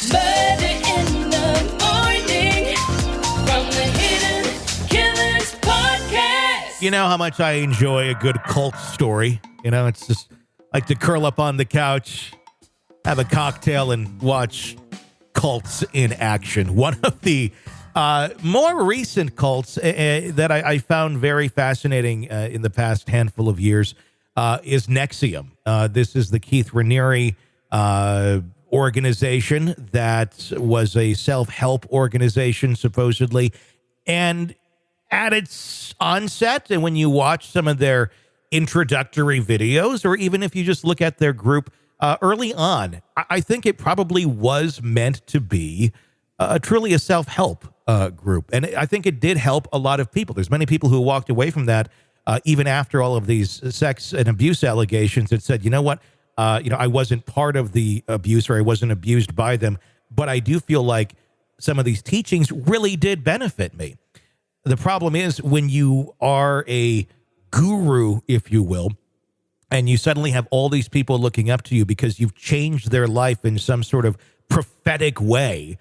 Murder in the morning from the Hidden Killers podcast. You know how much I enjoy a good cult story. You know, it's just like to curl up on the couch, have a cocktail, and watch cults in action. One of the more recent cults that I found very fascinating in the past handful of years is NXIVM. This is the Keith Raniere organization that was a self-help organization, supposedly. And at its onset, and when you watch some of their introductory videos, or even if you just look at their group early on, I think it probably was meant to be truly a self-help group. And I think it did help a lot of people. There's many people who walked away from that even after all of these sex and abuse allegations that said, you know what, I wasn't part of the abuse, or I wasn't abused by them, but I do feel like some of these teachings really did benefit me. The problem is when you are a guru, if you will, and you suddenly have all these people looking up to you because you've changed their life in some sort of prophetic way,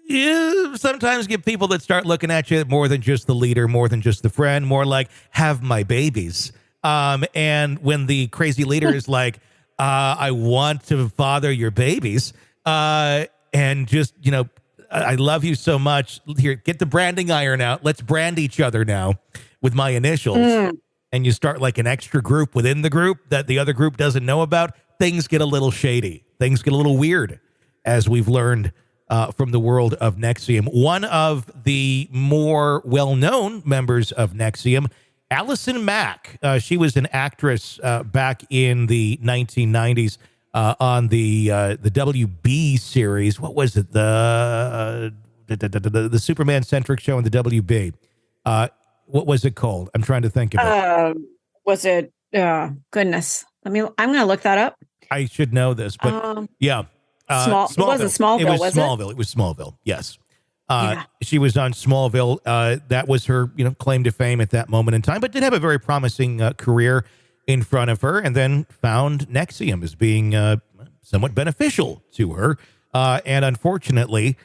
you sometimes get people that start looking at you more than just the leader, more than just the friend, more like, have my babies. And when the crazy leader is like, I want to father your babies, and just, I love you so much. Here, get the branding iron out. Let's brand each other now with my initials. And you start like an extra group within the group that the other group doesn't know about. Things get a little shady. Things get a little weird, as we've learned from the world of NXIVM. One of the more well-known members of NXIVM, Allison Mack. She was an actress back in the 1990s on the WB series. What was it? The Superman-centric show on the WB. What was it called? I'm trying to think of it. Was it? Goodness. I'm going to look that up. I should know this, but yeah. It wasn't Smallville, it was Smallville. Smallville. It was Smallville. Yes. Yeah. She was on Smallville. That was her, claim to fame at that moment in time, but did have a very promising career in front of her, and then found NXIVM as being somewhat beneficial to her. And unfortunately,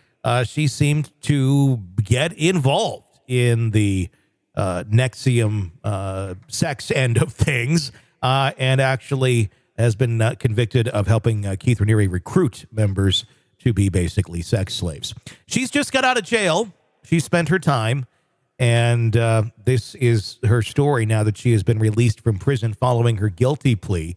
she seemed to get involved in the NXIVM sex end of things, and actually has been convicted of helping Keith Raniere recruit members to be basically sex slaves. She's just got out of jail. She spent her time, and this is her story now that she has been released from prison following her guilty plea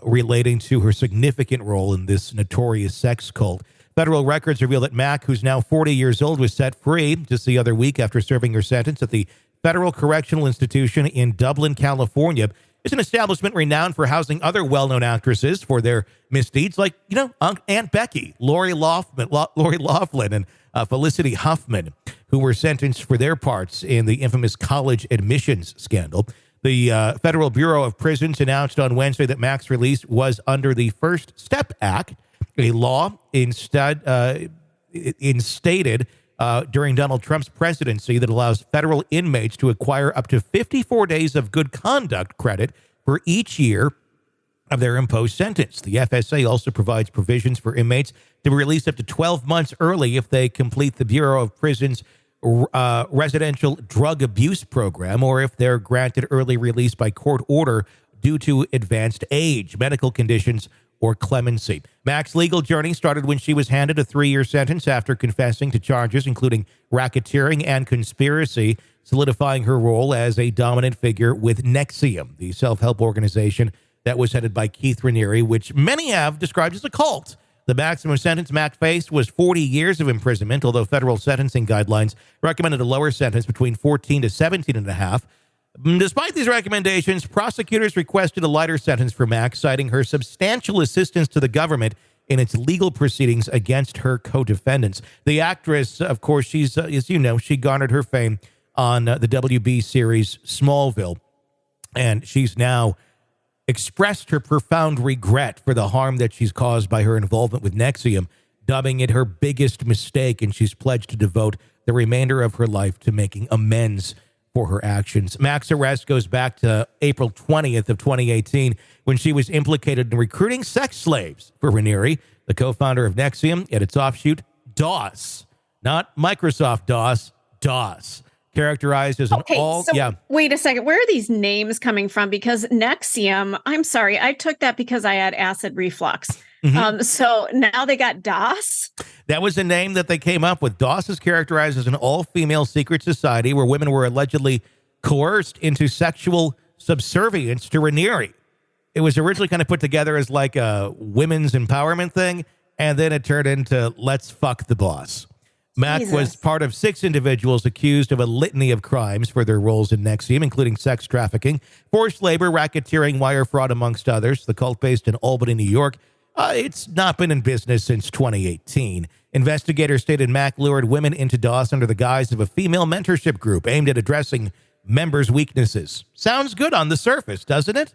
relating to her significant role in this notorious sex cult. Federal records reveal that Mack, who's now 40 years old, was set free just the other week after serving her sentence at the Federal Correctional Institution in Dublin, California. It's an establishment renowned for housing other well-known actresses for their misdeeds, like, Aunt Becky, Lori Loughlin, and Felicity Huffman, who were sentenced for their parts in the infamous college admissions scandal. The Federal Bureau of Prisons announced on Wednesday that Mack's release was under the First Step Act, a law instated during Donald Trump's presidency that allows federal inmates to acquire up to 54 days of good conduct credit for each year of their imposed sentence. The FSA also provides provisions for inmates to be released up to 12 months early if they complete the Bureau of Prisons residential drug abuse program, or if they're granted early release by court order due to advanced age, medical conditions, or clemency. Mack's legal journey started when she was handed a 3-year sentence after confessing to charges including racketeering and conspiracy, solidifying her role as a dominant figure with NXIVM, the self-help organization that was headed by Keith Raniere, which many have described as a cult. The maximum sentence Mack faced was 40 years of imprisonment, although federal sentencing guidelines recommended a lower sentence between 14 to 17 and a half. Despite these recommendations, prosecutors requested a lighter sentence for Mack, citing her substantial assistance to the government in its legal proceedings against her co-defendants. The actress, of course, she's, as you know, she garnered her fame on the WB series Smallville, and she's now expressed her profound regret for the harm that she's caused by her involvement with NXIVM, dubbing it her biggest mistake, and she's pledged to devote the remainder of her life to making amends for her actions. Mack's arrest goes back to April 20th of 2018 when she was implicated in recruiting sex slaves for Raniere, the co-founder of NXIVM, and its offshoot, DOS. Not Microsoft DOS, DOS. Characterized as an Wait a second. Where are these names coming from? Because NXIVM, I'm sorry, I took that because I had acid reflux. So now they got DOS? That was a name that they came up with. DOS is characterized as an all-female secret society where women were allegedly coerced into sexual subservience to Raniere. It was originally kind of put together as like a women's empowerment thing, and then it turned into let's fuck the boss. Mack was part of 6 individuals accused of a litany of crimes for their roles in NXIVM, including sex trafficking, forced labor, racketeering, wire fraud, amongst others. The cult, based in Albany, New York, it's not been in business since 2018. Investigators stated Mack lured women into DOS under the guise of a female mentorship group aimed at addressing members' weaknesses. Sounds good on the surface, doesn't it?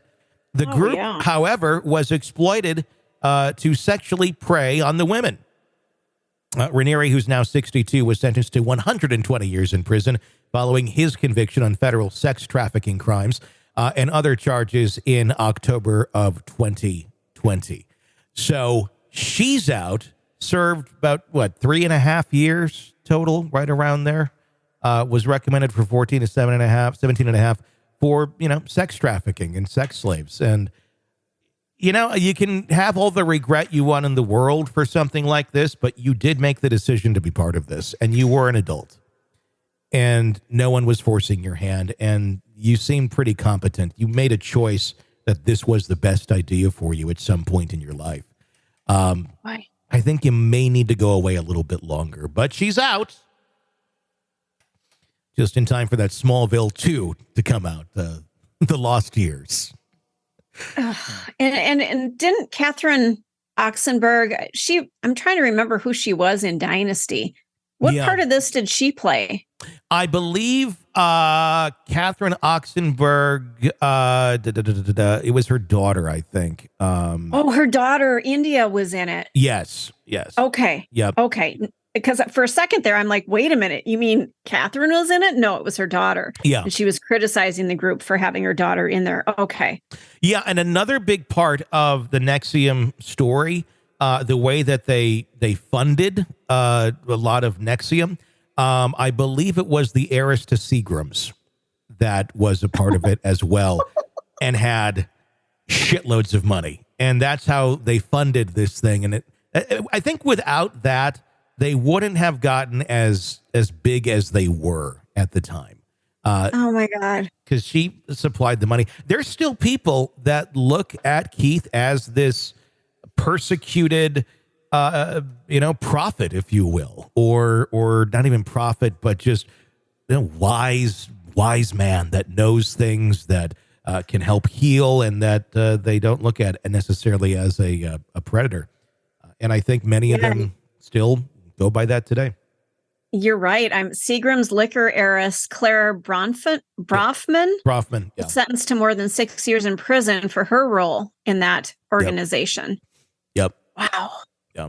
The group, however, was exploited to sexually prey on the women. Raniere, who's now 62, was sentenced to 120 years in prison following his conviction on federal sex trafficking crimes and other charges in October of 2020. So she's out, served about, 3.5 years total, right around there. Was recommended for 17 and a half for, sex trafficking and sex slaves. And you can have all the regret you want in the world for something like this, but you did make the decision to be part of this, and you were an adult, and no one was forcing your hand, and you seemed pretty competent. You made a choice that this was the best idea for you at some point in your life. Why? I think you may need to go away a little bit longer, but she's out. Just in time for that Smallville 2 to come out, the Lost Years. And didn't Catherine Oxenberg, I'm trying to remember who she was in Dynasty. What part of this did she play? I believe Catherine Oxenberg, it was her daughter, I think. Her daughter, India, was in it. Yes. Okay. Yep. Okay. Because for a second there, I'm like, wait a minute. You mean Catherine was in it? No, it was her daughter. Yeah. And she was criticizing the group for having her daughter in there. Okay. Yeah. And another big part of the NXIVM story, the way that they funded a lot of NXIVM, I believe it was the heiress to Seagram's that was a part of it as well and had shitloads of money. And that's how they funded this thing. And I think without that, they wouldn't have gotten as big as they were at the time. Oh, my God. Because she supplied the money. There's still people that look at Keith as this persecuted, prophet, if you will, or not even prophet, but just wise man that knows things that can help heal and that they don't look at necessarily as a predator. And I think many of them still go by that today. You're right. I'm Seagram's liquor heiress, Clara Bronfman. Yeah. Sentenced to more than 6 years in prison for her role in that organization. Yep. Wow. Yeah.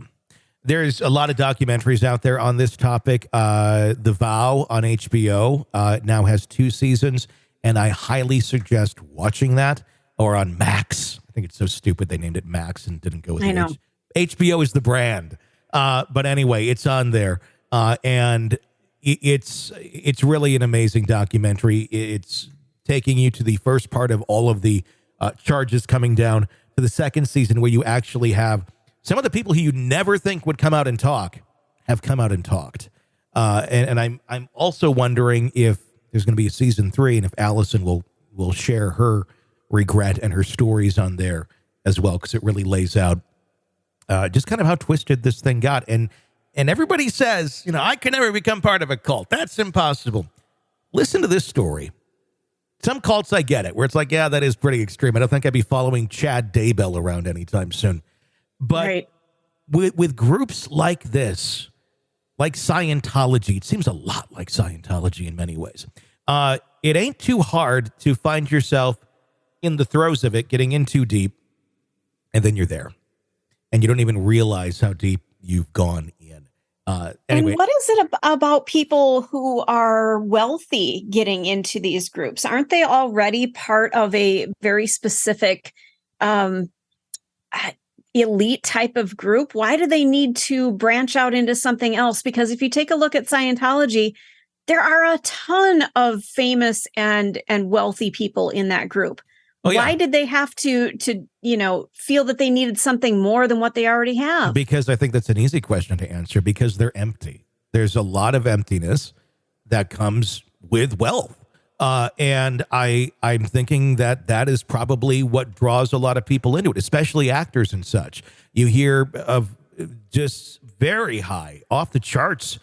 There's a lot of documentaries out there on this topic. The Vow on HBO now has 2 seasons, and I highly suggest watching that, or on Max. I think it's so stupid they named it Max and didn't go with HBO is the brand. But anyway, it's on there. And it's really an amazing documentary. It's taking you to the first part of all of the charges coming down to the second season, where you actually have some of the people who you never think would come out and talk have come out and talked. And I'm also wondering if there's going to be a season 3 and if Allison will share her regret and her stories on there as well, because it really lays out just kind of how twisted this thing got. And everybody says, I can never become part of a cult. That's impossible. Listen to this story. Some cults, I get it, where it's like, yeah, that is pretty extreme. I don't think I'd be following Chad Daybell around anytime soon. But with groups like this, like Scientology, it seems a lot like Scientology in many ways. It ain't too hard to find yourself in the throes of it, getting in too deep, and then you're there. And you don't even realize how deep you've gone in. Anyway, And what is it about people who are wealthy getting into these groups? Aren't they already part of a very specific elite type of group? Why do they need to branch out into something else? Because if you take a look at Scientology, there are a ton of famous and wealthy people in that group. Oh, yeah. Why did they have to feel that they needed something more than what they already have? Because I think that's an easy question to answer, because they're empty. There's a lot of emptiness that comes with wealth. And I'm thinking that is probably what draws a lot of people into it, especially actors and such. You hear of just very high, off the charts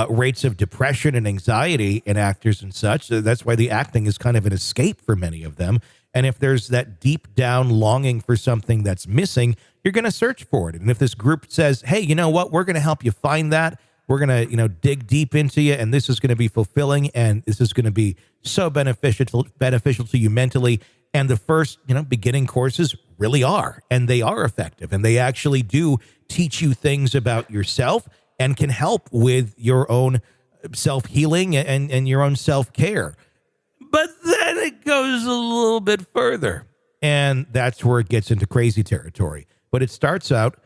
rates of depression and anxiety in actors and such. That's why the acting is kind of an escape for many of them. And if there's that deep down longing for something that's missing, you're going to search for it. And if this group says, hey, you know what, we're going to help you find that. We're going to, dig deep into you, and this is going to be fulfilling, and this is going to be so beneficial to you mentally. And the first, beginning courses really are, and they are effective, and they actually do teach you things about yourself and can help with your own self-healing and your own self-care. But then it goes a little bit further, and that's where it gets into crazy territory. But it starts out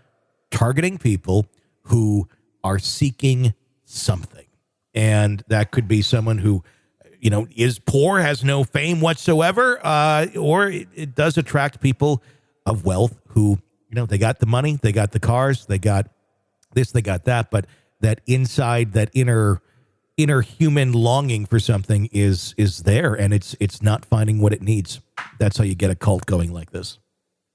targeting people who are seeking something. And that could be someone who, is poor, has no fame whatsoever, or it does attract people of wealth who, they got the money, they got the cars, they got this, they got that, but that inside, that inner human longing for something is there, and it's not finding what it needs. That's how you get a cult going like this.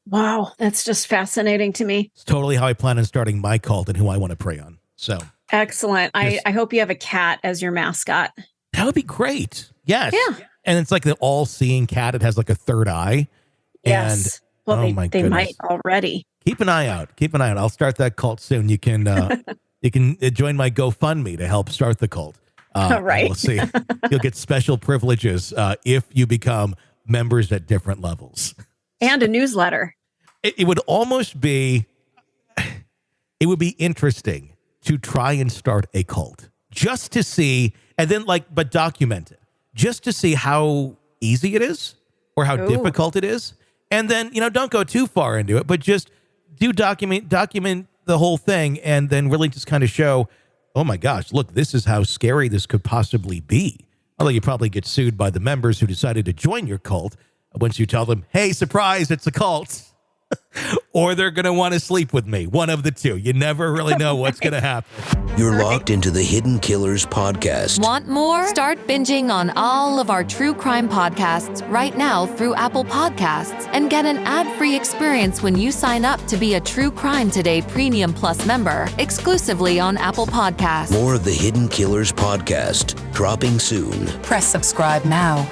Wow, that's just fascinating to me. It's totally how I plan on starting my cult and who I want to prey on. So excellent. I hope you have a cat as your mascot. That would be great. Yes. Yeah. And it's like the all-seeing cat. It has like a third eye. Yes. And, well, they might already. Keep an eye out. I'll start that cult soon. You can join my GoFundMe to help start the cult. Right. We'll see. You'll get special privileges if you become members at different levels. And a newsletter. It would almost be, it would be interesting to try and start a cult just to see, and then but document it, just to see how easy it is or how difficult it is. And then, don't go too far into it, but just document the whole thing, and then really just kind of show, oh my gosh, look, this is how scary this could possibly be. Although you probably get sued by the members who decided to join your cult once you tell them, hey, surprise, it's a cult. Or they're going to want to sleep with me. One of the two. You never really know what's going to happen. You're locked into the Hidden Killers podcast. Want more? Start binging on all of our true crime podcasts right now through Apple Podcasts, and get an ad-free experience when you sign up to be a True Crime Today Premium Plus member, exclusively on Apple Podcasts. More of the Hidden Killers podcast, dropping soon. Press subscribe now.